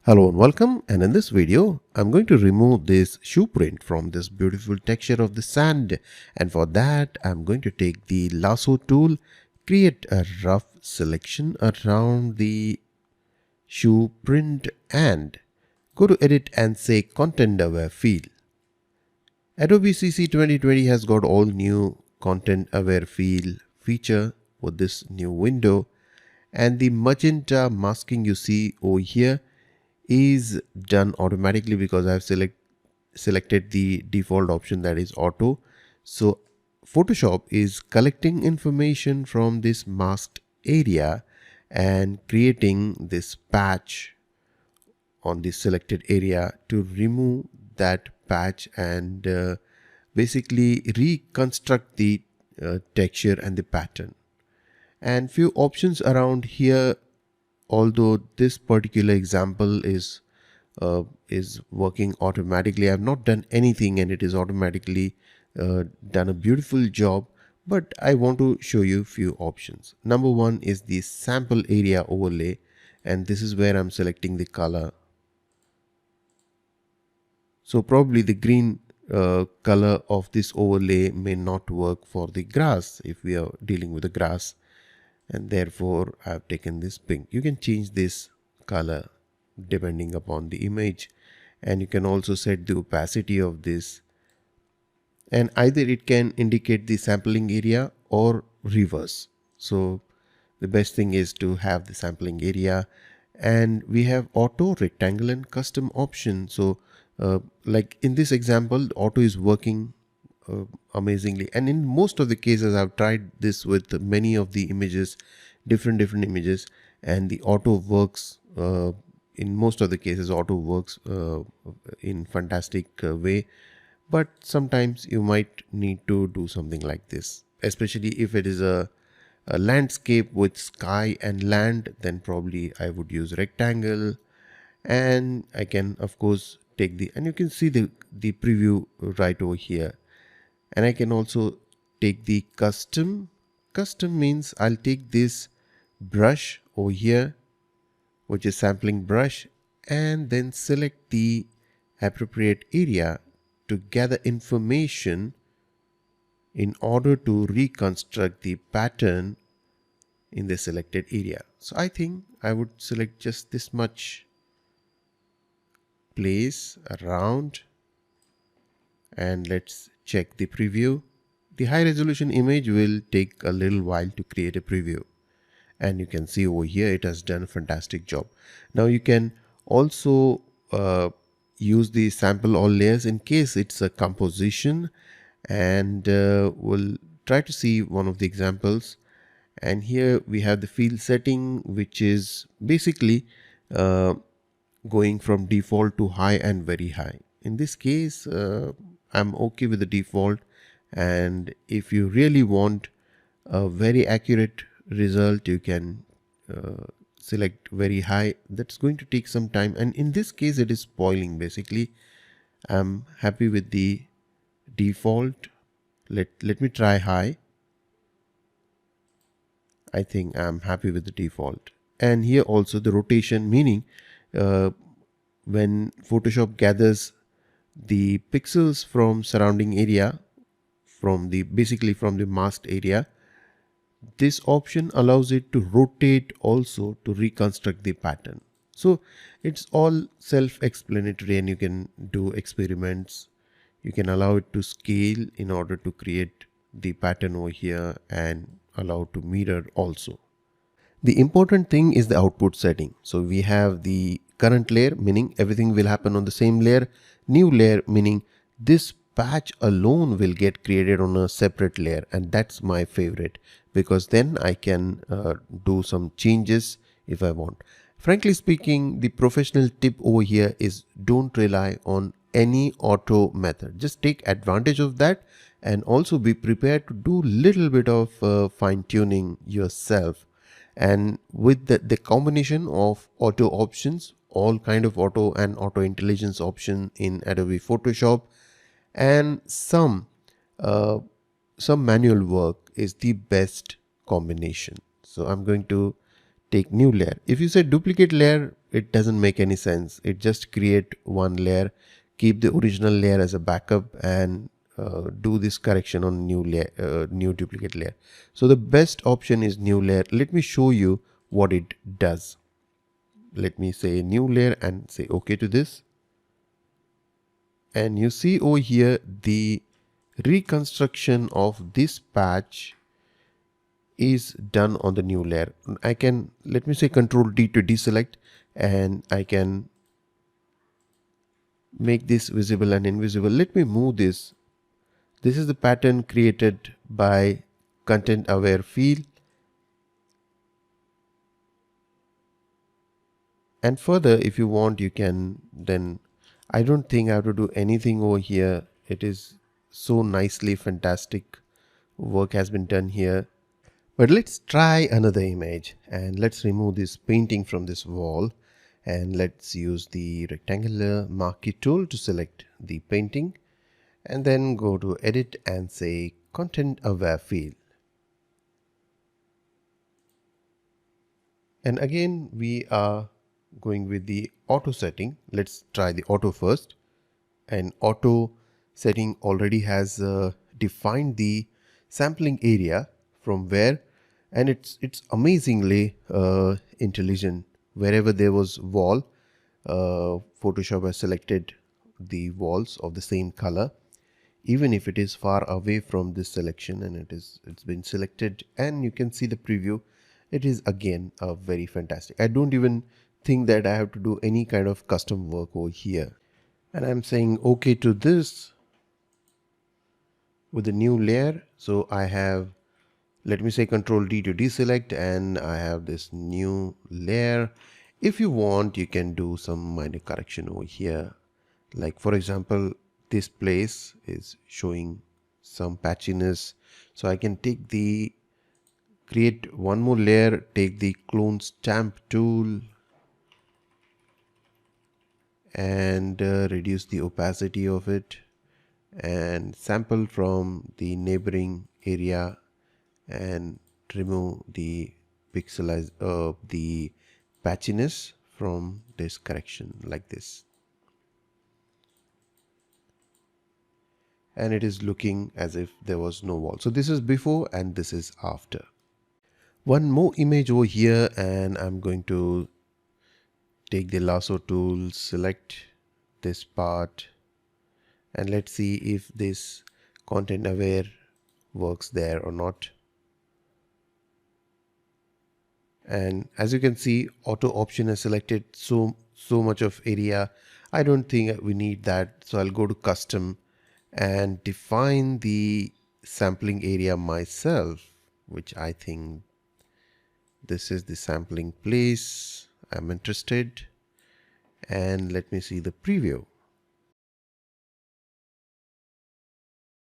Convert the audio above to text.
Hello and welcome, and in this video I'm going to remove this shoe print from this beautiful texture of the sand, and for that I'm going to take the lasso tool, create a rough selection around the shoe print and go to edit and say content aware fill. Adobe CC 2020 has got all new content aware fill feature with this new window, and the magenta masking you see over here is done automatically because I've selected the default option, that is auto. So Photoshop is collecting information from this masked area and creating this patch on the selected area to remove that patch and basically reconstruct the texture and the pattern. And few options around here, although this particular example is working automatically. I have not done anything and it is automatically done a beautiful job, but I want to show you few options. Number one is the sample area overlay, and this is where I'm selecting the color. So probably the green color of this overlay may not work for the grass if we are dealing with the grass, and therefore I have taken this pink. You can change this color depending upon the image, and you can also set the opacity of this, and either it can indicate the sampling area or reverse. So the best thing is to have the sampling area, and we have auto, rectangle and custom option. So like in this example, auto is working amazingly, and in most of the cases I've tried this with many of the images, different images, and the auto works in most of the cases. Auto works in fantastic way, but sometimes you might need to do something like this, especially if it is a landscape with sky and land. Then probably I would use rectangle, and I can of course take the, and you can see the preview right over here. And I can also take the custom. Custom means I'll take this brush over here, which is sampling brush, and then select the appropriate area to gather information in order to reconstruct the pattern in the selected area. So I think I would select just this much place around, and let's check the preview. The high resolution image will take a little while to create a preview, and you can see over here it has done a fantastic job. Now you can also use the sample all layers in case it's a composition, and we'll try to see one of the examples. And here we have the field setting, which is basically going from default to high and very high. In this case I'm okay with the default, and if you really want a very accurate result you can select very high. That's going to take some time, and in this case it is spoiling. Basically I'm happy with the default. Let me try high. I think I'm happy with the default. And here also the rotation, meaning when Photoshop gathers the pixels from surrounding area, from the basically from the masked area, this option allows it to rotate also to reconstruct the pattern. So it's all self-explanatory, and you can do experiments. You can allow it to scale in order to create the pattern over here, and allow to mirror also. The important thing is the output setting. So we have the current layer, meaning everything will happen on the same layer. New layer, meaning this patch alone will get created on a separate layer, and that's my favorite because then I can do some changes if I want. Frankly speaking, the professional tip over here is don't rely on any auto method. Just take advantage of that, and also be prepared to do little bit of fine tuning yourself. And with the combination of auto options, all kind of auto and auto intelligence option in Adobe Photoshop, and some some manual work is the best combination. So I'm going to take new layer. If you say duplicate layer, it doesn't make any sense. It just create one layer, keep the original layer as a backup, and do this correction on new layer, new duplicate layer. So the best option is new layer. Let me show you what it does. Let me say new layer and say OK to this. And you see over here the reconstruction of this patch is done on the new layer. I can, let me say Control D to deselect, and I can make this visible and invisible. Let me move this. This is the pattern created by content aware fill. And further, if you want, you can then, I don't think I have to do anything over here. It is so nicely fantastic work has been done here. But let's try another image, and let's remove this painting from this wall, and let's use the rectangular marquee tool to select the painting, and then go to edit and say content aware fill. And again we are going with the auto setting. Let's try the auto first. And auto setting already has defined the sampling area from where, and it's amazingly intelligent. Wherever there was wall, Photoshop has selected the walls of the same color, even if it is far away from this selection, and it's been selected, and you can see the preview. It is again a very fantastic. I don't even think that I have to do any kind of custom work over here. And I'm saying OK to this with a new layer. So I have, let me say Control D to deselect, and I have this new layer. If you want, you can do some minor correction over here. Like for example, this place is showing some patchiness. So I can take the, create one more layer, take the clone stamp tool, and reduce the opacity of it, and sample from the neighboring area and remove the the patchiness from this correction like this. And it is looking as if there was no wall. So this is before and this is after. One more image over here, and I'm going to take the lasso tool, select this part, and let's see if this content aware works there or not. And as you can see, auto option is selected so much of area. I don't think we need that, so I'll go to custom and define the sampling area myself, which I think this is the sampling place I'm interested. And let me see the preview.